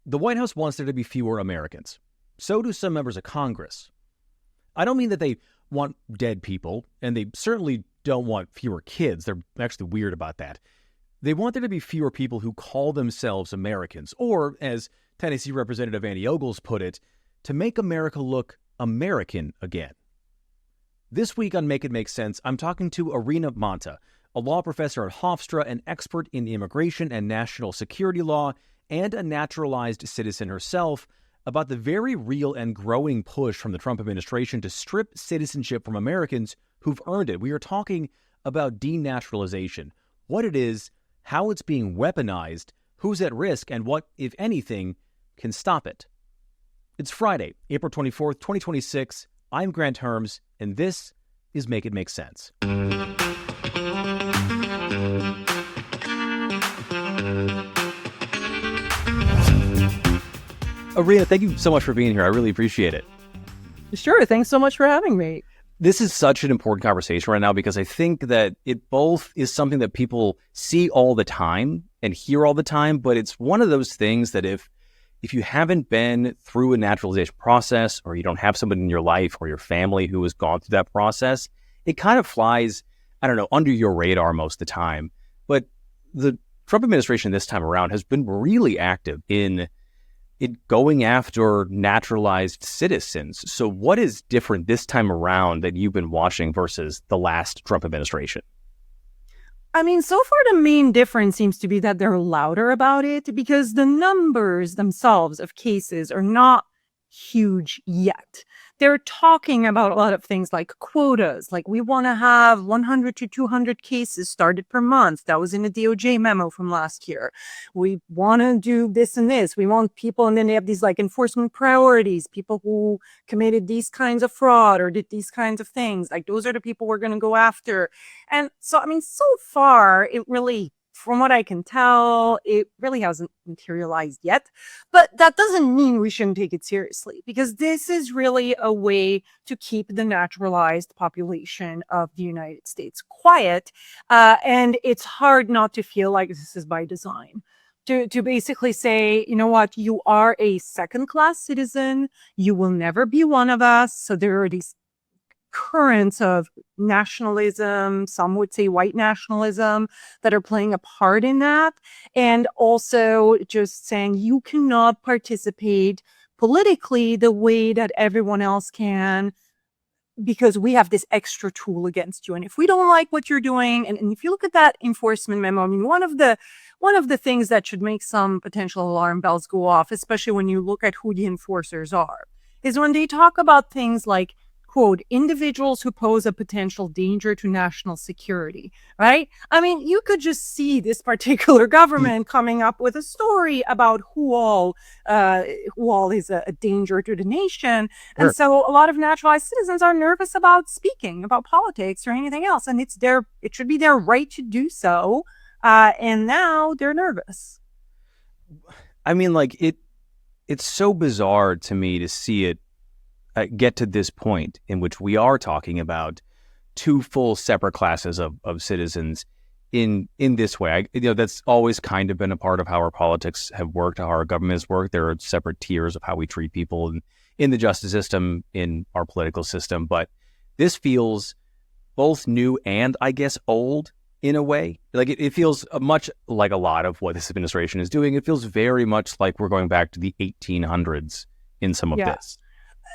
The White House wants there to be fewer Americans. So do some members of Congress. I don't mean that they want dead people, and they certainly don't want fewer kids. They're actually weird about that. They want there to be fewer people who call themselves Americans, or, as Tennessee Representative Andy Ogles put it, to make America look American again. This week on Make It Make Sense, I'm talking to Irina Manta, a law professor at Hofstra, an expert in immigration and national security law, and a naturalized citizen herself, about the very real and growing push from the Trump administration to strip citizenship from Americans who've earned it. We are talking about denaturalization, what it is, how it's being weaponized, who's at risk, and what, if anything, can stop it. It's Friday, April 24th, 2026. I'm Grant Hermes, and this is Make It Make Sense. Irina, thank you so much for being here. I really appreciate it. Sure. Thanks so much for having me. This is such an important conversation right now because I think that it both is something that people see all the time and hear all the time, but it's one of those things that if you haven't been through a naturalization process, or you don't have somebody in your life or your family who has gone through that process, it kind of flies, under your radar most of the time. But the Trump administration this time around has been really active in going after naturalized citizens. So what is different this time around that you've been watching versus the last Trump administration? So far the main difference seems to be that they're louder about it because the numbers themselves of cases are not huge yet. They're talking about a lot of things like quotas, like we want to have 100 to 200 cases started per month. That was in the DOJ memo from last year. We want to do this and this. We want people, and then they have these like enforcement priorities, people who committed these kinds of fraud or did these kinds of things. Like those are the people we're going to go after. And so, so far it really, from what I can tell, it really hasn't materialized yet. But that doesn't mean we shouldn't take it seriously, because this is really a way to keep the naturalized population of the United States quiet. And it's hard not to feel like this is by design. To basically say, you know what, you are a second-class citizen. You will never be one of us. So there are these currents of nationalism, some would say white nationalism, that are playing a part in that. And also just saying you cannot participate politically the way that everyone else can, because we have this extra tool against you. And if we don't like what you're doing, and if you look at that enforcement memo, one of the things that should make some potential alarm bells go off, especially when you look at who the enforcers are, is when they talk about things like, quote, individuals who pose a potential danger to national security, right? You could just see this particular government coming up with a story about who all is a danger to the nation. Sure. And so a lot of naturalized citizens are nervous about speaking about politics or anything else. And it should be their right to do so. And now they're nervous. It's so bizarre to me to see it get to this point in which we are talking about two full separate classes of citizens in this way. That's always kind of been a part of how our politics have worked, how our government has worked. There are separate tiers of how we treat people in the justice system, in our political system. But this feels both new and, I guess, old in a way. Like it feels much like a lot of what this administration is doing. It feels very much like we're going back to the 1800s in some of this.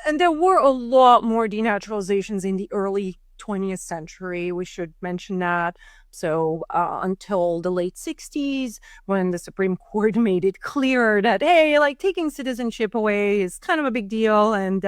And there were a lot more denaturalizations in the early 20th century. We should mention that. So until the late 60s, when the Supreme Court made it clear that, hey, taking citizenship away is kind of a big deal. And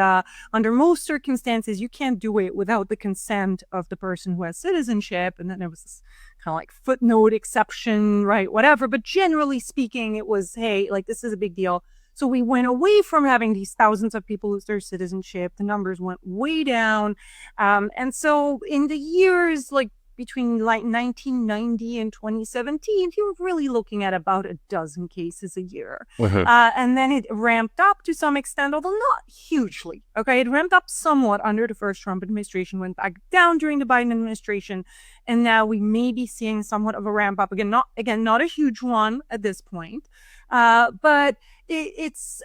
under most circumstances, you can't do it without the consent of the person who has citizenship. And then there was this kind of footnote exception, right? Whatever. But generally speaking, it was, hey, this is a big deal. So we went away from having these thousands of people lose their citizenship. The numbers went way down. And so in the years between 1990 and 2017, you were really looking at about a dozen cases a year. Mm-hmm. And then it ramped up to some extent, although not hugely. Okay, it ramped up somewhat under the first Trump administration, went back down during the Biden administration. And now we may be seeing somewhat of a ramp up again, not a huge one at this point. But it's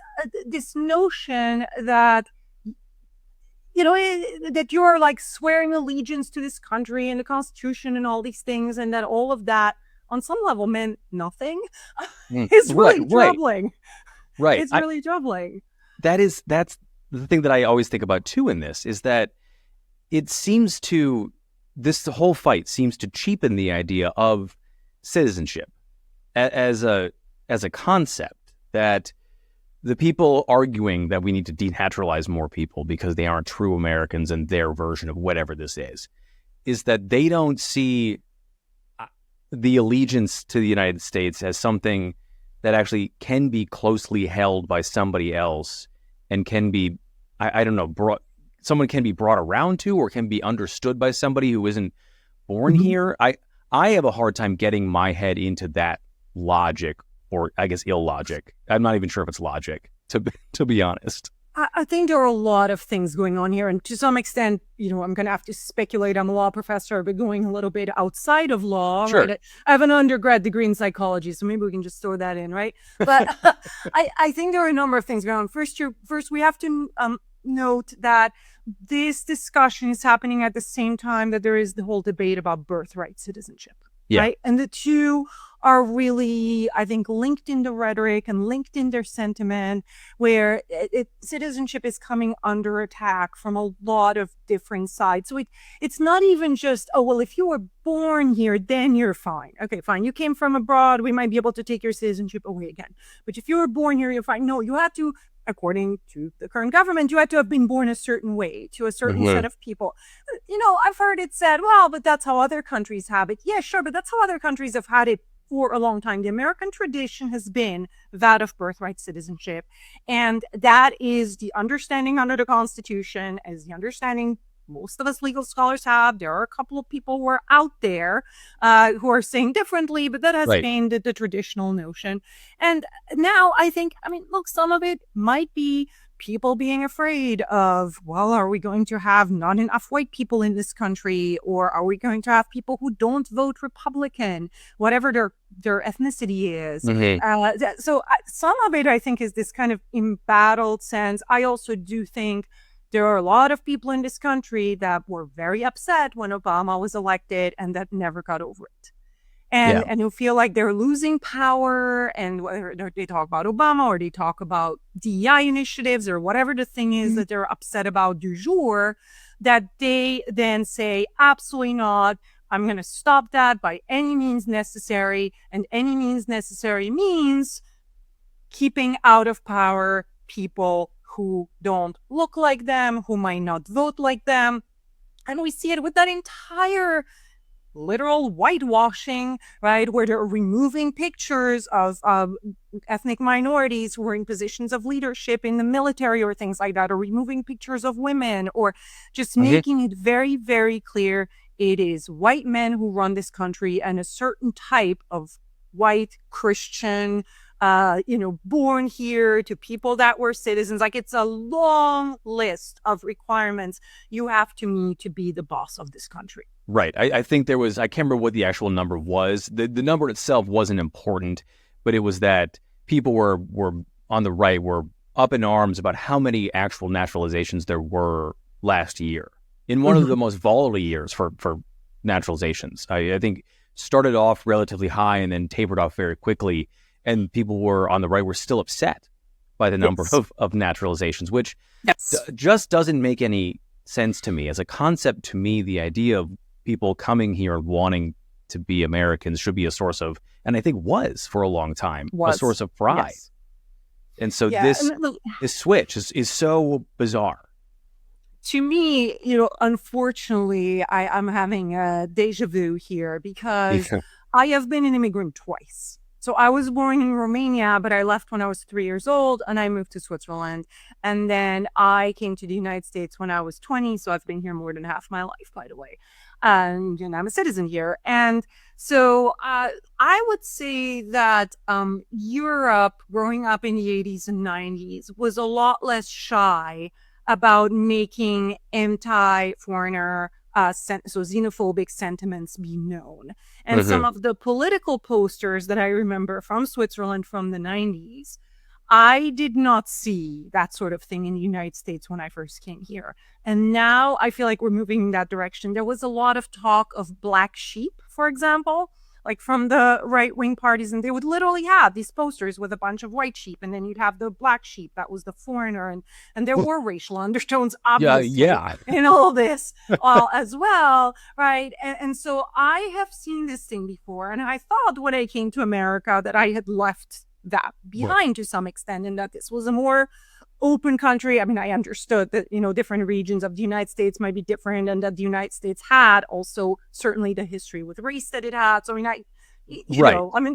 this notion that, that you're like swearing allegiance to this country and the Constitution and all these things, and that all of that on some level meant nothing. It's really troubling. Right. It's really troubling. That's the thing that I always think about too in this, is that this whole fight seems to cheapen the idea of citizenship as a concept, that the people arguing that we need to denaturalize more people because they aren't true Americans and their version of whatever this is that they don't see the allegiance to the United States as something that actually can be closely held by somebody else and can be, I don't know, someone can be brought around to, or can be understood by somebody who isn't born here. I have a hard time getting my head into that logic, or I guess illogic. I'm not even sure if it's logic, to be honest. I think there are a lot of things going on here. And to some extent, I'm going to have to speculate. I'm a law professor, but going a little bit outside of law. Sure. Right? I have an undergrad degree in psychology, so maybe we can just throw that in, right? But I think there are a number of things going on. First, we have to note that this discussion is happening at the same time that there is the whole debate about birthright citizenship. Yeah. Right? And the two are really, I think, linked in the rhetoric and linked in their sentiment, where citizenship is coming under attack from a lot of different sides. So it's not even just, oh, well, if you were born here, then you're fine. Okay, fine. You came from abroad, we might be able to take your citizenship away again. But if you were born here, you're fine. No, you had to, according to the current government, you had to have been born a certain way to a certain set of people. I've heard it said, well, but that's how other countries have it. Yeah, sure, but that's how other countries have had it for a long time. The American tradition has been that of birthright citizenship. And that is the understanding under the Constitution, as the understanding most of us legal scholars have. There are a couple of people who are out there who are saying differently, but that has been the traditional notion. And now I think, look, some of it might be people being afraid of, well, are we going to have not enough white people in this country? Or are we going to have people who don't vote Republican, whatever their ethnicity is? So some of it, I think, is this kind of embattled sense. I also do think there are a lot of people in this country that were very upset when Obama was elected and that never got over it. And who feel like they're losing power, and whether they talk about Obama or they talk about DEI initiatives or whatever the thing is that they're upset about du jour, that they then say, absolutely not. I'm going to stop that by any means necessary. And any means necessary means keeping out of power people who don't look like them, who might not vote like them. And we see it with that entire literal whitewashing, right, where they're removing pictures of ethnic minorities who are in positions of leadership in the military or things like that, or removing pictures of women, or just making it very, very clear it is white men who run this country, and a certain type of white Christian born here, to people that were citizens. Like, it's a long list of requirements you have to meet to be the boss of this country. Right. I think there was, I can't remember what the actual number was. The number itself wasn't important, but it was that people were on the right were up in arms about how many actual naturalizations there were last year, in one of the most volatile years for naturalizations. I think started off relatively high and then tapered off very quickly. And people were on the right were still upset by the number of naturalizations, which just doesn't make any sense to me. As a concept, to me, the idea of people coming here wanting to be Americans should be a source of, and I think was for a long time, a source of pride. Yes. And so this switch is so bizarre. To me, unfortunately, I'm having a deja vu here, because I have been an immigrant twice. So I was born in Romania, but I left when I was 3 years old, and I moved to Switzerland. And then I came to the United States when I was 20. So I've been here more than half my life, by the way. And I'm a citizen here. And so I would say that Europe, growing up in the 80s and 90s, was a lot less shy about making anti-foreigner so xenophobic sentiments be known. And some of the political posters that I remember from Switzerland from the 90s, I did not see that sort of thing in the United States when I first came here. And now I feel like we're moving in that direction. There was a lot of talk of black sheep, for example, like from the right-wing parties, and they would literally have these posters with a bunch of white sheep, and then you'd have the black sheep that was the foreigner, and there were racial undertones, obviously, in all this as well, right? And so I have seen this thing before, and I thought when I came to America that I had left that behind to some extent, and that this was a more open country. I mean, I understood that, different regions of the United States might be different, and that the United States had also certainly the history with race that it had. So, I mean,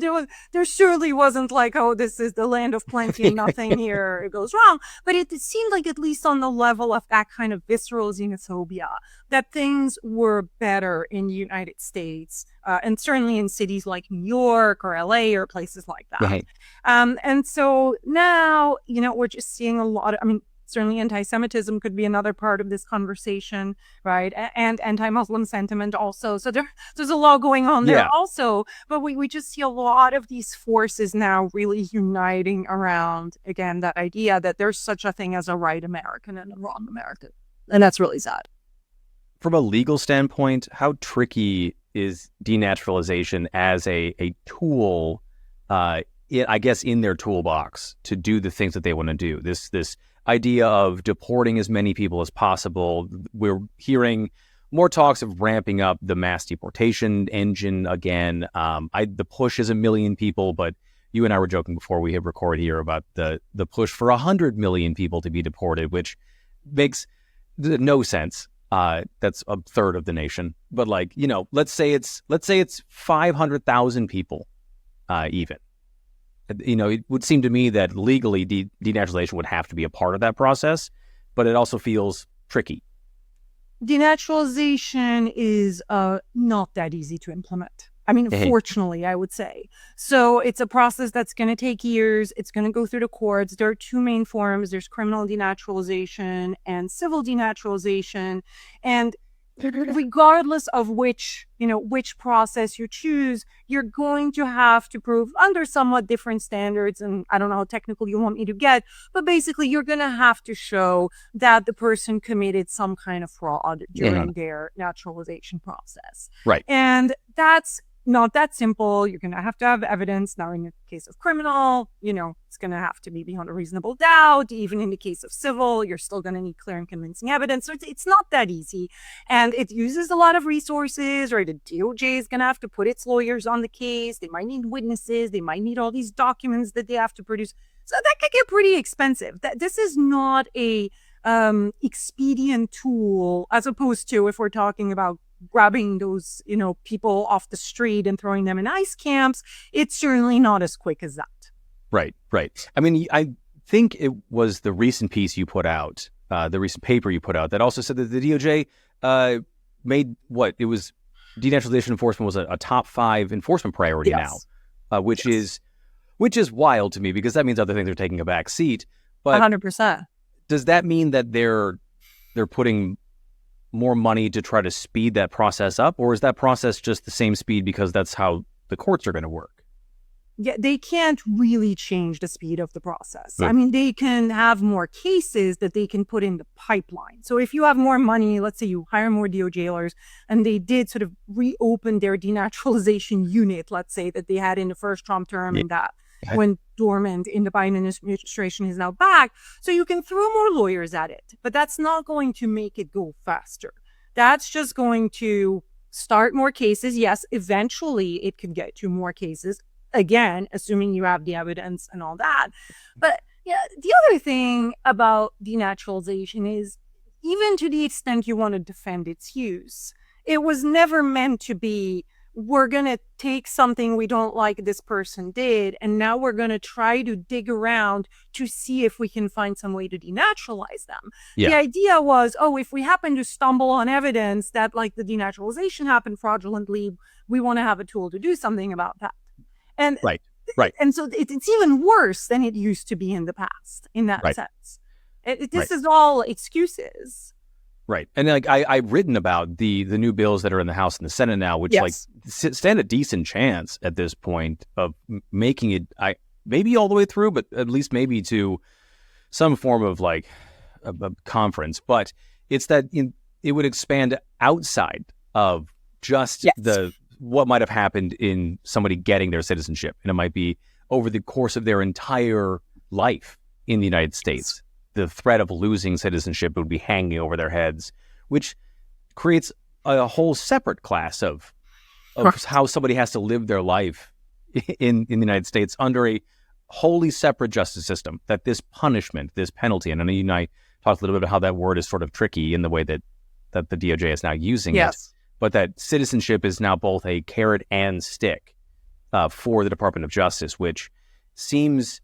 there surely wasn't like, oh, this is the land of plenty and nothing here goes wrong. But it seemed like, at least on the level of that kind of visceral xenophobia, that things were better in the United States, and certainly in cities like New York or LA or places like that. Right. And so now, we're just seeing a lot of, certainly anti-Semitism could be another part of this conversation, right? And anti-Muslim sentiment also. So there's a lot going on there also. But we just see a lot of these forces now really uniting around, again, that idea that there's such a thing as a right American and a wrong American. And that's really sad. From a legal standpoint, how tricky is denaturalization as a tool, I guess, in their toolbox to do the things that they want to do? This idea of deporting as many people as possible. We're hearing more talks of ramping up the mass deportation engine again. The push is 1 million people, but you and I were joking before we hit record here about the push for 100 million people to be deported, which makes no sense. That's a third of the nation. But let's say it's 500,000 people, even. It would seem to me that legally denaturalization would have to be a part of that process, but it also feels tricky. Denaturalization is not that easy to implement. Fortunately, I would say. So it's a process that's going to take years. It's going to go through the courts. There are two main forms. There's criminal denaturalization and civil denaturalization. And regardless of which process you choose, you're going to have to prove under somewhat different standards. And I don't know how technical you want me to get, but basically you're going to have to show that the person committed some kind of fraud during their naturalization process. Right. And that's not that simple. You're going to have evidence. Now, in the case of criminal, it's going to have to be beyond a reasonable doubt. Even in the case of civil, you're still going to need clear and convincing evidence. So it's not that easy. And it uses a lot of resources, right? The DOJ is going to have to put its lawyers on the case. They might need witnesses. They might need all these documents that they have to produce. So that could get pretty expensive. This is not a expedient tool, as opposed to if we're talking about grabbing those, people off the street and throwing them in ICE camps. It's certainly not as quick as that. Right. I think it was the recent piece you put out, the recent paper you put out, that also said that the DOJ made denaturalization enforcement was a top 5 enforcement priority now, which is wild to me, because that means other things are taking a back seat. But 100%. Does that mean that they're putting more money to try to speed that process up, or is that process just the same speed because that's how the courts are going to work? Yeah, they can't really change the speed of the process. They can have more cases that they can put in the pipeline. So if you have more money, let's say you hire more DOJers, and they did sort of reopen their denaturalization unit, let's say, that they had in the first Trump term, and that went dormant in the Biden administration, is now back. So you can throw more lawyers at it, but that's not going to make it go faster. That's just going to start more cases. Yes, eventually it could get to more cases, again, assuming you have the evidence and all that. But the other thing about denaturalization is, even to the extent you want to defend its use, it was never meant to be, we're going to take something we don't like this person did, and now we're going to try to dig around to see if we can find some way to denaturalize them. The idea was, if we happen to stumble on evidence that the denaturalization happened fraudulently, we want to have a tool to do something about that. And right. And so it's even worse than it used to be in the past, in that sense. This is all excuses. Right. And I've written about the new bills that are in the House and the Senate now, which stand a decent chance at this point of making it, maybe all the way through, but at least maybe to some form of like a conference. But it's that it would expand outside of just what might have happened in somebody getting their citizenship. And it might be over the course of their entire life in the United States. The threat of losing citizenship would be hanging over their heads, which creates a whole separate class of how somebody has to live their life in the United States under a wholly separate justice system. That this punishment, this penalty, and I know you and I talked a little bit about how that word is sort of tricky in the way that the DOJ is now using it, but that citizenship is now both a carrot and stick for the Department of Justice, which seems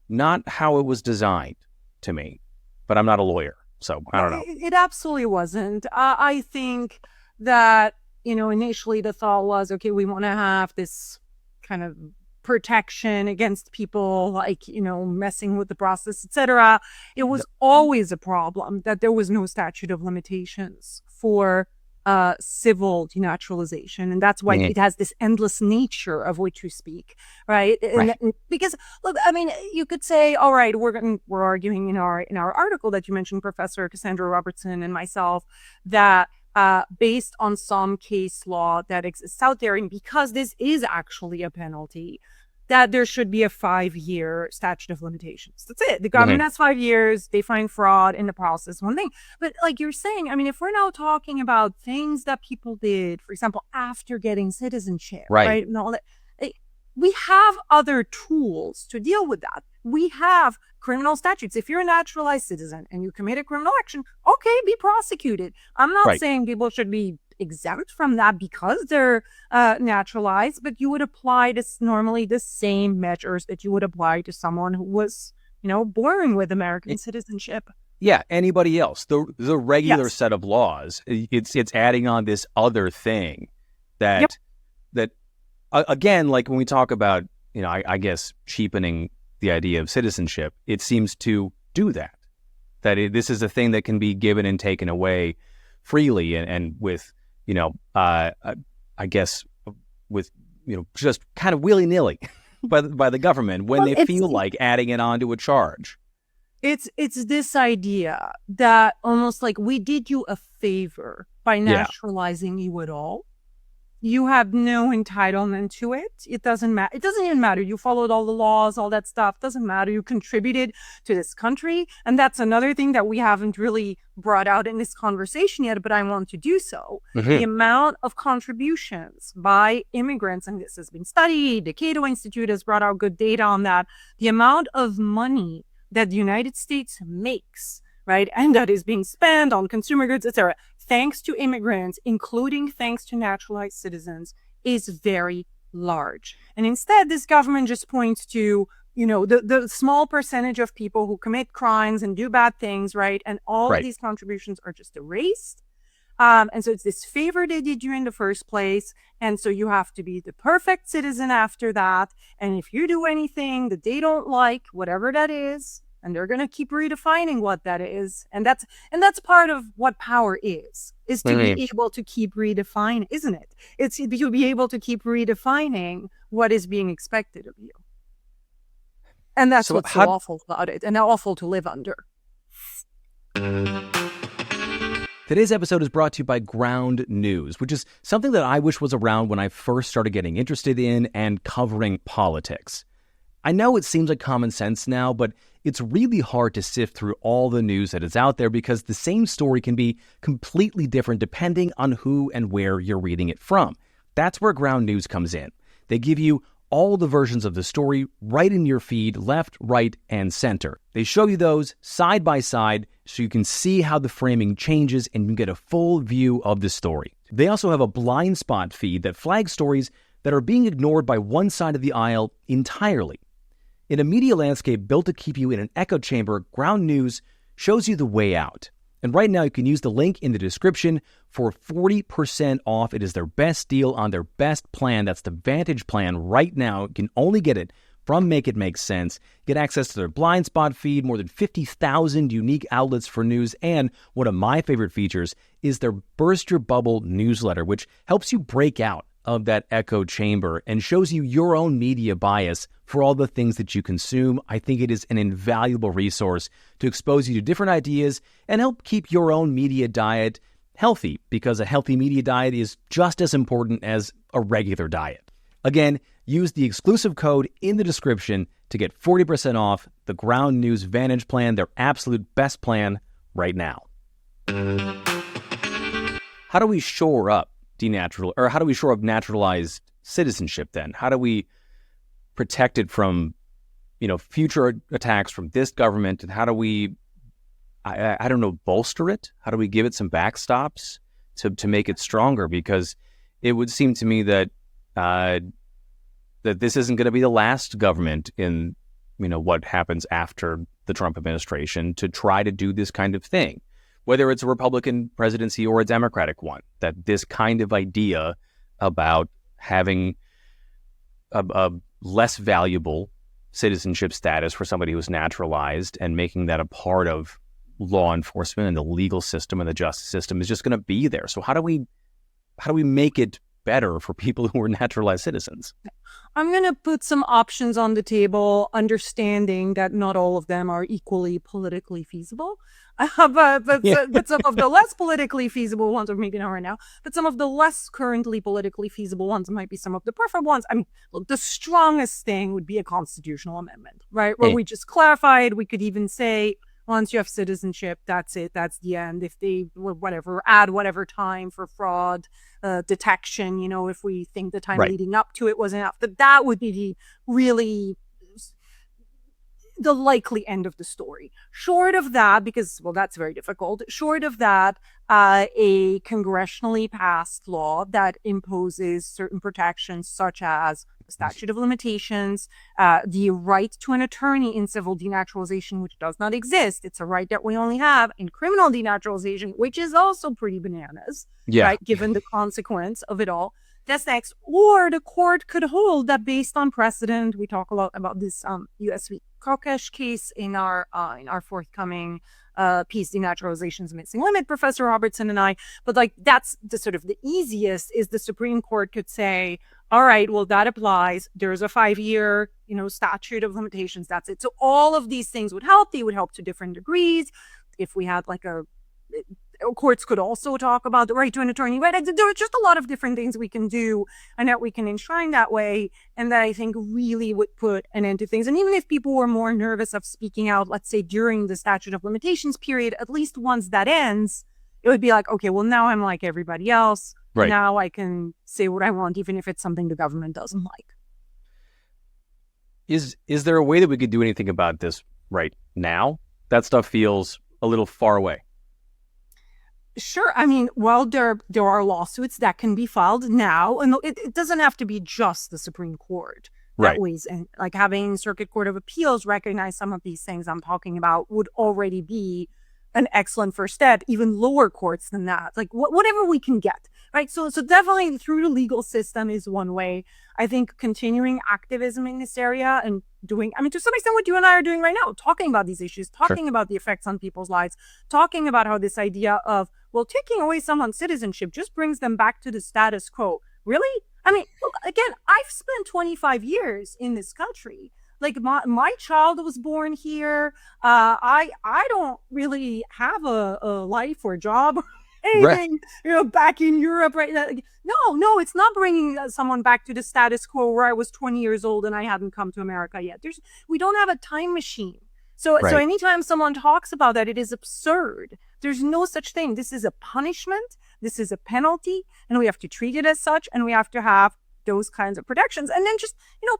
not how it was designed to me. But I'm not a lawyer, so I don't know. It absolutely wasn't. I think that, initially the thought was, okay, we want to have this kind of protection against people like, messing with the process, etc. It was always a problem that there was no statute of limitations for civil denaturalization, and that's why it has this endless nature of which you speak, right? And because look, I mean, you could say, all right, we're arguing in our article that you mentioned, Professor Cassandra Robertson and myself, that based on some case law that exists out there, and because this is actually a penalty, that there should be a 5-year statute of limitations. That's it. The government has 5 years. They find fraud in the process, one thing. But like you're saying, I mean, if we're now talking about things that people did, for example, after getting citizenship, right? And all that, we have other tools to deal with that. We have criminal statutes. If you're a naturalized citizen and you commit a criminal action, okay, be prosecuted. I'm not saying people should be exempt from that because they're naturalized, but you would apply normally the same measures that you would apply to someone who was, born with American citizenship. Yeah, anybody else. The regular set of laws. It's adding on this other thing that again, like when we talk about, I guess cheapening the idea of citizenship, it seems to do that. This is a thing that can be given and taken away freely and with, I guess with, just kind of willy-nilly by the government when they feel like adding it onto a charge. It's this idea that almost like we did you a favor by naturalizing you at all. You have no entitlement to it. It doesn't matter. It doesn't even matter. You followed all the laws, all that stuff. Doesn't matter. You contributed to this country. And that's another thing that we haven't really brought out in this conversation yet, but I want to do so. The amount of contributions by immigrants, and this has been studied, the Cato Institute has brought out good data on that, the amount of money that the United States makes, right, and that is being spent on consumer goods, etc., thanks to immigrants, including thanks to naturalized citizens, is very large. And instead, this government just points to, the small percentage of people who commit crimes and do bad things, right? And all of these contributions are just erased. And so it's this favor they did you in the first place. And so you have to be the perfect citizen after that. And if you do anything that they don't like, whatever that is, and they're going to keep redefining what that is. And that's part of what power is to be able to keep redefining, isn't it? It's to be able to keep redefining what is being expected of you. And that's what's so awful about it and awful to live under. Today's episode is brought to you by Ground News, which is something that I wish was around when I first started getting interested in and covering politics. I know it seems like common sense now, but it's really hard to sift through all the news that is out there because the same story can be completely different depending on who and where you're reading it from. That's where Ground News comes in. They give you all the versions of the story right in your feed, left, right, and center. They show you those side by side so you can see how the framing changes and you get a full view of the story. They also have a Blindspot feed that flags stories that are being ignored by one side of the aisle entirely. In a media landscape built to keep you in an echo chamber, Ground News shows you the way out. And right now you can use the link in the description for 40% off. It is their best deal on their best plan. That's the Vantage plan right now. You can only get it from Make It Make Sense. Get access to their Blindspot feed, more than 50,000 unique outlets for news, and one of my favorite features is their Burst Your Bubble newsletter, which helps you break out of that echo chamber and shows you your own media bias for all the things that you consume. I think it is an invaluable resource to expose you to different ideas and help keep your own media diet healthy, because a healthy media diet is just as important as a regular diet. Again, use the exclusive code in the description to get 40% off the Ground News Vantage plan, their absolute best plan right now. How do we shore up naturalized citizenship then? How do we protect it from, future attacks from this government? And how do we, I don't know, bolster it? How do we give it some backstops to make it stronger? Because it would seem to me that that this isn't going to be the last government in, what happens after the Trump administration to try to do this kind of thing, whether it's a Republican presidency or a Democratic one, that this kind of idea about having a less valuable citizenship status for somebody who's naturalized and making that a part of law enforcement and the legal system and the justice system is just going to be there. So how do we make it better for people who are naturalized citizens? I'm going to put some options on the table, understanding that not all of them are equally politically feasible. But some of the less politically feasible ones, or maybe not right now, but some of the less currently politically feasible ones might be some of the preferred ones. I mean, look, the strongest thing would be a constitutional amendment, right? Where we just clarify it. We could even say, once you have citizenship, that's it. That's the end. If they, add whatever time for fraud detection, if we think the time leading up to it was enough, that would be the likely end of the story. Short of that, because, that's very difficult. Short of that, a congressionally passed law that imposes certain protections, such as the statute of limitations, the right to an attorney in civil denaturalization, which does not exist. It's a right that we only have in criminal denaturalization, which is also pretty bananas, right? Given the consequence of it all. That's next. Or the court could hold that, based on precedent, we talk a lot about this U.S. v. Kokesh case in our forthcoming piece, Denaturalization's Missing Limit, Professor Robertson and I. But that's the sort of the easiest, is the Supreme Court could say, all right, well, that applies. There's a 5-year, statute of limitations. That's it. So all of these things would help. They would help to different degrees. If we had courts could also talk about the right to an attorney, right? There are just a lot of different things we can do and that we can enshrine that way. And that I think really would put an end to things. And even if people were more nervous of speaking out, let's say during the statute of limitations period, at least once that ends, it would be like, okay, well, now I'm like everybody else. Right. Now I can say what I want, even if it's something the government doesn't like. Is there a way that we could do anything about this right now? That stuff feels a little far away. Sure. I mean, there are lawsuits that can be filed now, and it doesn't have to be just the Supreme Court that weighs in. Like, having Circuit Court of Appeals recognize some of these things I'm talking about would already be an excellent first step. Even lower courts than that, whatever we can get, right? So definitely through the legal system is one way. I think continuing activism in this area and doing, to some extent, what you and I are doing right now, talking about these issues, talking about the effects on people's lives, talking about how this idea of, taking away someone's citizenship just brings them back to the status quo. Really? Look, again, I've spent 25 years in this country. My child was born here. I don't really have a life or job or anything, back in Europe, right? No, it's not bringing someone back to the status quo where I was 20 years old and I hadn't come to America yet. We don't have a time machine. So anytime someone talks about that, it is absurd. There's no such thing. This is a punishment. This is a penalty, and we have to treat it as such, and we have to have those kinds of protections. And then just,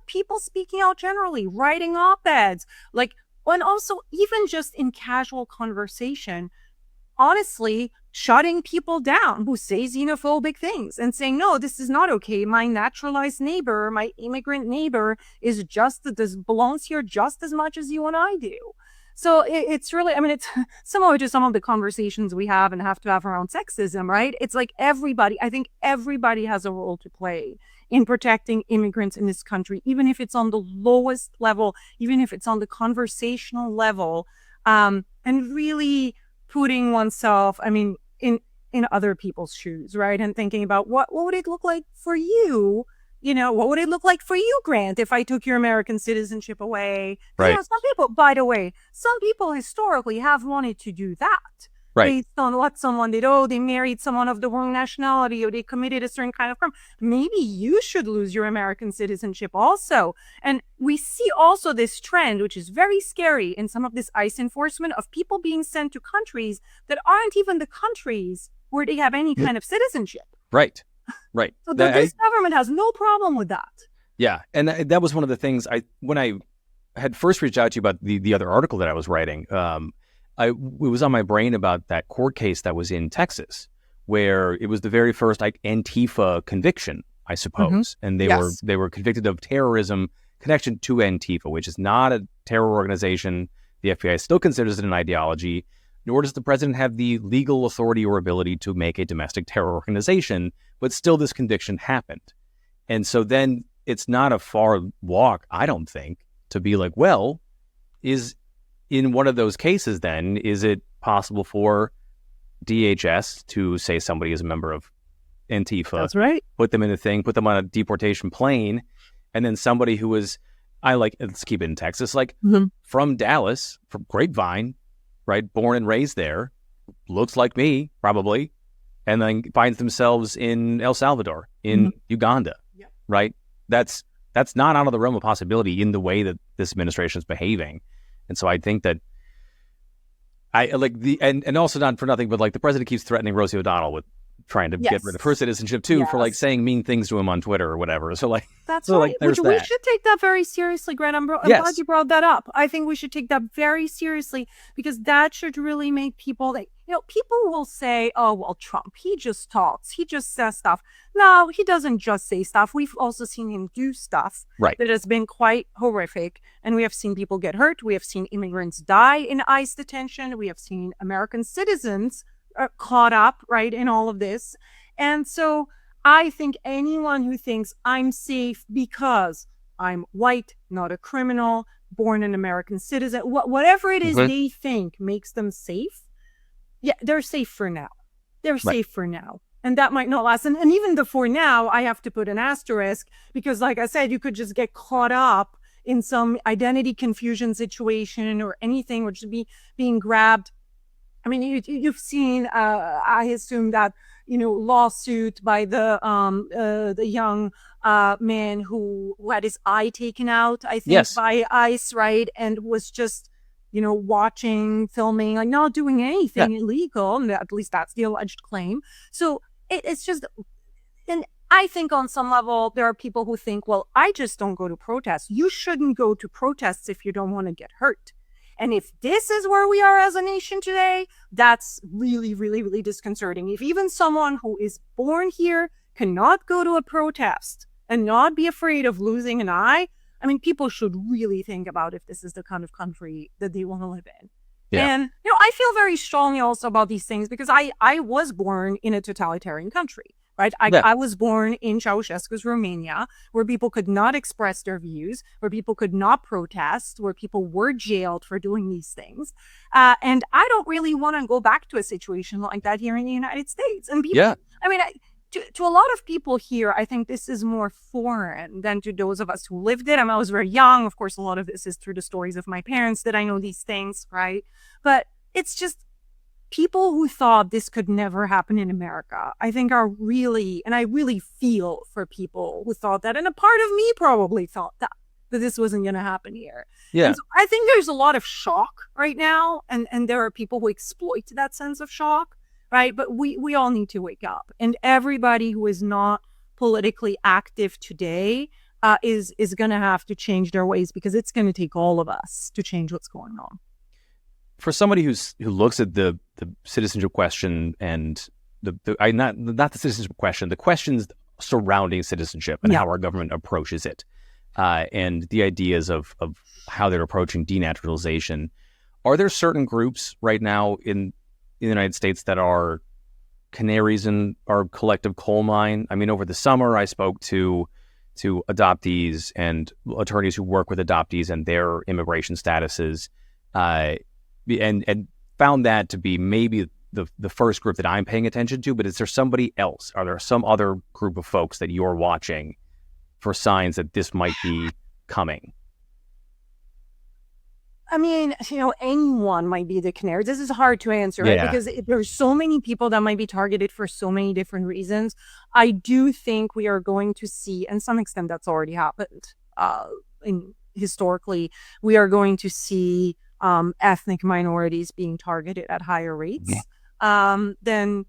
people speaking out generally, writing op-eds, and also even just in casual conversation, honestly, shutting people down who say xenophobic things and saying, no, this is not okay. My naturalized neighbor, my immigrant neighbor this belongs here just as much as you and I do. So it's really, it's similar to some of the conversations we have and have to have around sexism, right? It's like I think everybody has a role to play in protecting immigrants in this country, even if it's on the lowest level, even if it's on the conversational level, and really putting oneself, in other people's shoes, right? And thinking about what would it look like for you What would it look like for you, Grant, if I took your American citizenship away? Right. Some people, by the way, some people historically have wanted to do that. Right. Based on what someone did. They married someone of the wrong nationality, or they committed a certain kind of crime. Maybe you should lose your American citizenship also. And we see also this trend, which is very scary in some of this ICE enforcement, of people being sent to countries that aren't even the countries where they have any kind of citizenship. Right. So this government has no problem with that. Yeah. And that was one of the things when I had first reached out to you about the other article that I was writing, it was on my brain about that court case that was in Texas, where it was the very first Antifa conviction, I suppose. And they were convicted of terrorism connection to Antifa, which is not a terror organization. The FBI still considers it an ideology, nor does the president have the legal authority or ability to make a domestic terror organization, but still this conviction happened. And so then it's not a far walk, I don't think, to be like, well, in one of those cases, then, is it possible for DHS to say somebody is a member of Antifa? That's right. Put them in a thing, put them on a deportation plane, and then somebody who was, let's keep it in Texas, from Dallas, from Grapevine, right, born and raised there, looks like me, probably, and then finds themselves in El Salvador, in Uganda, right? That's not out of the realm of possibility in the way that this administration is behaving. And so I think that and also not for nothing, but the president keeps threatening Rosie O'Donnell with trying to get rid of her citizenship too, for saying mean things to him on Twitter or whatever. So that's right. We should take that very seriously, Grant. I'm glad you brought that up. I think we should take that very seriously, because that should really make people people will say, oh, well, Trump, he just talks. He just says stuff. No, he doesn't just say stuff. We've also seen him do stuff that has been quite horrific. And we have seen people get hurt. We have seen immigrants die in ICE detention. We have seen American citizens caught up, right, in all of this. And so I think anyone who thinks I'm safe because I'm white, not a criminal, born an American citizen, whatever it is they think makes them safe, they're safe for now. They're safe for now. And that might not last. And even the for now, I have to put an asterisk, because like I said, you could just get caught up in some identity confusion situation or anything, or just being grabbed. I mean, you've seen, I assume that, lawsuit by the young man who had his eye taken out, I think, by ICE, right? And was just, watching, filming, not doing anything illegal. And at least that's the alleged claim. So it's just, and I think on some level, there are people who think, well, I just don't go to protests. You shouldn't go to protests if you don't want to get hurt. And if this is where we are as a nation today, that's really, really, really disconcerting. If even someone who is born here cannot go to a protest and not be afraid of losing an eye, I mean, people should really think about if this is the kind of country that they want to live in. Yeah. And, I feel very strongly also about these things, because I was born in a totalitarian country, right? I was born in Ceausescu's Romania, where people could not express their views, where people could not protest, where people were jailed for doing these things. And I don't really want to go back to a situation like that here in the United States. And people, I mean, to a lot of people here, I think this is more foreign than to those of us who lived it. I was very young. Of course, a lot of this is through the stories of my parents that I know these things, right? But it's just people who thought this could never happen in America, I think are really, and I really feel for people who thought that. And a part of me probably thought that this wasn't going to happen here. Yeah. And so I think there's a lot of shock right now. And there are people who exploit that sense of shock. Right. But we all need to wake up. And everybody who is not politically active today is going to have to change their ways, because it's going to take all of us to change what's going on. For somebody who looks at the citizenship question and not the citizenship question, the questions surrounding citizenship and how our government approaches it, and the ideas of how they're approaching denaturalization, are there certain groups right now in the United States that are canaries in our collective coal mine? I mean, over the summer, I spoke to adoptees and attorneys who work with adoptees and their immigration statuses, and found that to be maybe the first group that I'm paying attention to. But is there somebody else? Are there some other group of folks that you're watching for signs that this might be coming? I mean, anyone might be the canary. This is hard to answer, right? Because there's so many people that might be targeted for so many different reasons. I do think we are going to see, and to some extent that's already happened, historically, we are going to see ethnic minorities being targeted at higher rates than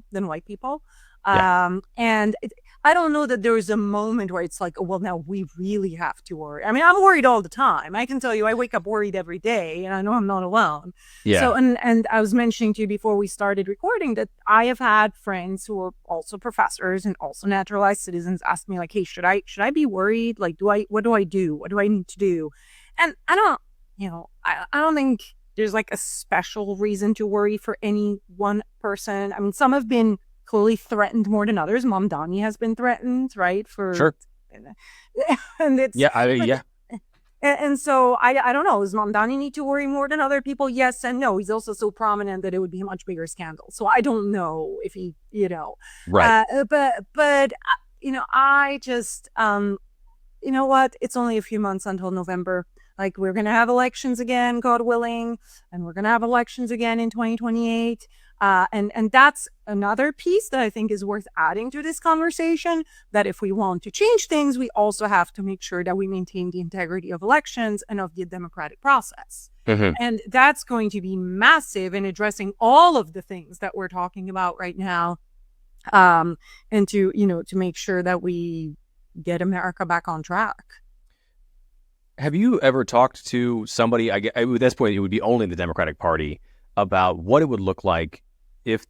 white people. And I don't know that there is a moment where it's like, oh, well, now we really have to worry. I mean, I'm worried all the time. I can tell you, I wake up worried every day, and I know I'm not alone. Yeah. So, and I was mentioning to you before we started recording that I have had friends who are also professors and also naturalized citizens ask me like, hey, should I be worried? Like, what do I do? What do I need to do? And I don't, I don't think there's like a special reason to worry for any one person. I mean, some have been clearly threatened more than others. Mamdani has been threatened, right? Sure. And it's yeah. And so I don't know. Does Mamdani need to worry more than other people? Yes and no. He's also so prominent that it would be a much bigger scandal. So I don't know if he, right. But I just you know what? It's only a few months until November. Like, we're gonna have elections again, God willing, and we're gonna have elections again in 2028. And that's another piece that I think is worth adding to this conversation, that if we want to change things, we also have to make sure that we maintain the integrity of elections and of the democratic process. Mm-hmm. And that's going to be massive in addressing all of the things that we're talking about right now. And to make sure that we get America back on track. Have you ever talked to somebody, at this point it would be only the Democratic Party, about what it would look like if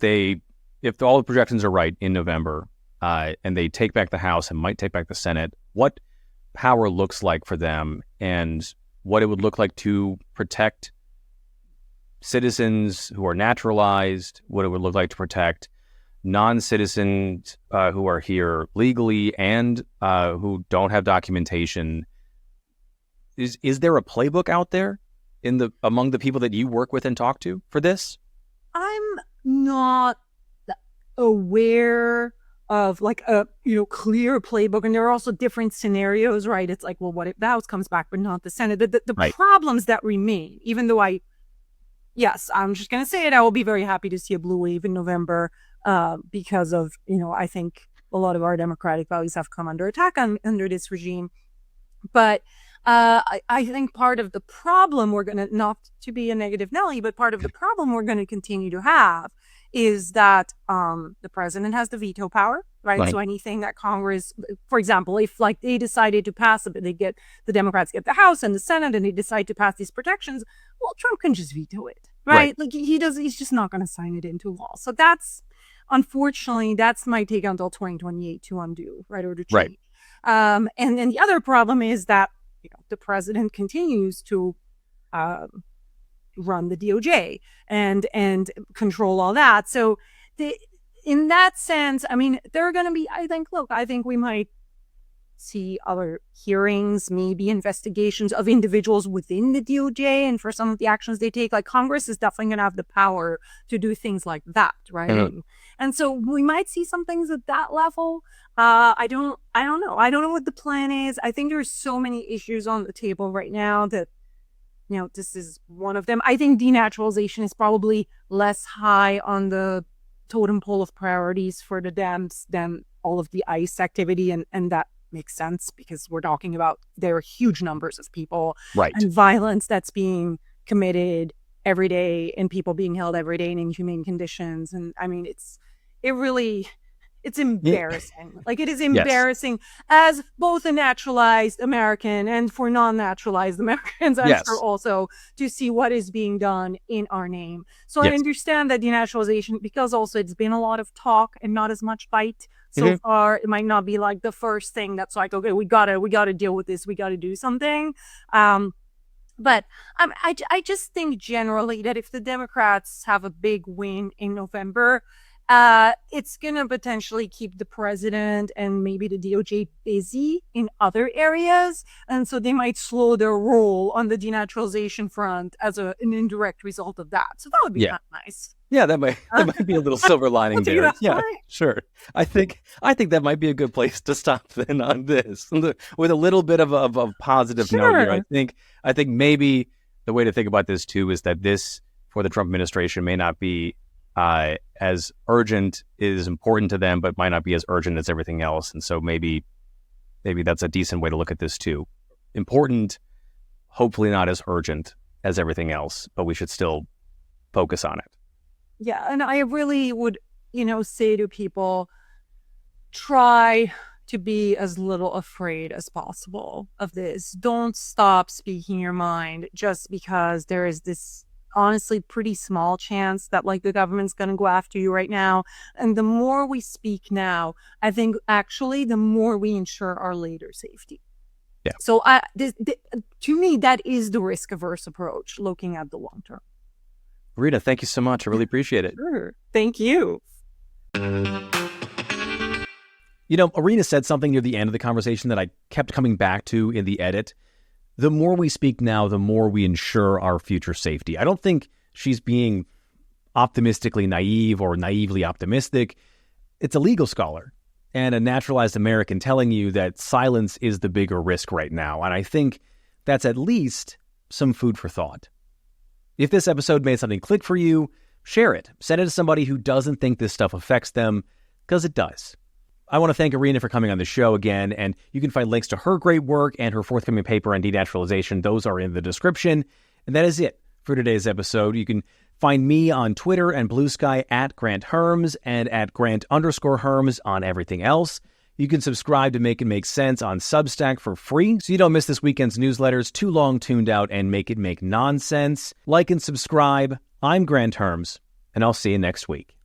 all the projections are right in November, and they take back the House and might take back the Senate, what power looks like for them, and what it would look like to protect citizens who are naturalized, what it would look like to protect non-citizens who are here legally and who don't have documentation? Is there a playbook out there among the people that you work with and talk to for this? I'm not aware of like a clear playbook, and there are also different scenarios, right? It's like, well, what if the House comes back but not the Senate? The right. Problems that remain, even though I'm just going to say it, I will be very happy to see a blue wave in November because of I think a lot of our democratic values have come under attack under this regime. But I think part of the problem we're going to, not to be a negative Nelly, but part of the problem we're going to continue to have is that the president has the veto power, right? So anything that Congress, for example, if like they decided to pass it, the Democrats get the House and the Senate and they decide to pass these protections, well, Trump can just veto it, right? Like he's just not going to sign it into law. So unfortunately, that's my take until 2028 to undo, right? Or to change. Right. And then the other problem is that the president continues to run the DOJ and control all that. So in that sense, I mean, there are going to be, I think we might see other hearings, maybe investigations of individuals within the DOJ and for some of the actions they take. Like, Congress is definitely going to have the power to do things like that, right? Mm-hmm. And so we might see some things at that level. I don't know. I don't know what the plan is. I think there's so many issues on the table right now that, this is one of them. I think denaturalization is probably less high on the totem pole of priorities for the Dems than all of the ICE activity. And that makes sense because we're talking about, there are huge numbers of people and violence that's being committed every day and people being held every day in inhumane conditions. And I mean, it's embarrassing. Like, it is embarrassing as both a naturalized American and for non-naturalized Americans, I'm sure also, to see what is being done in our name. So I understand that denaturalization, because also it's been a lot of talk and not as much bite so far. It might not be like the first thing that's like, okay, we gotta deal with this. We gotta do something. But I just think generally that if the Democrats have a big win in November, it's going to potentially keep the president and maybe the DOJ busy in other areas. And so they might slow their roll on the denaturalization front as an indirect result of that. So that would be kind of nice. Yeah, that might be a little silver lining We'll take there. that. Yeah, All right. sure. I think that might be a good place to stop then on this, with a little bit of a positive note here. Sure. I think maybe the way to think about this too is that this for the Trump administration may not be as urgent, is important to them, but might not be as urgent as everything else. And so maybe that's a decent way to look at this too. Important, hopefully not as urgent as everything else, but we should still focus on it. Yeah, and I really would, say to people, try to be as little afraid as possible of this. Don't stop speaking your mind just because there is this honestly pretty small chance that the government's going to go after you right now. And the more we speak now, I think actually the more we ensure our later safety. Yeah. So to me, that is the risk averse approach, looking at the long term. Rita, thank you so much. I really appreciate it. Sure. Thank you. Irina said something near the end of the conversation that I kept coming back to in the edit. The more we speak now, the more we ensure our future safety. I don't think she's being optimistically naive or naively optimistic. It's a legal scholar and a naturalized American telling you that silence is the bigger risk right now. And I think that's at least some food for thought. If this episode made something click for you, share it. Send it to somebody who doesn't think this stuff affects them, because it does. I want to thank Irina for coming on the show again, and you can find links to her great work and her forthcoming paper on denaturalization. Those are in the description. And that is it for today's episode. You can find me on Twitter and Blue Sky at Grant Hermes and at Grant_Hermes on everything else. You can subscribe to Make It Make Sense on Substack for free, so you don't miss this weekend's newsletters, Too Long, Tuned Out, and Make It Make Nonsense. Like and subscribe. I'm Grant Hermes, and I'll see you next week.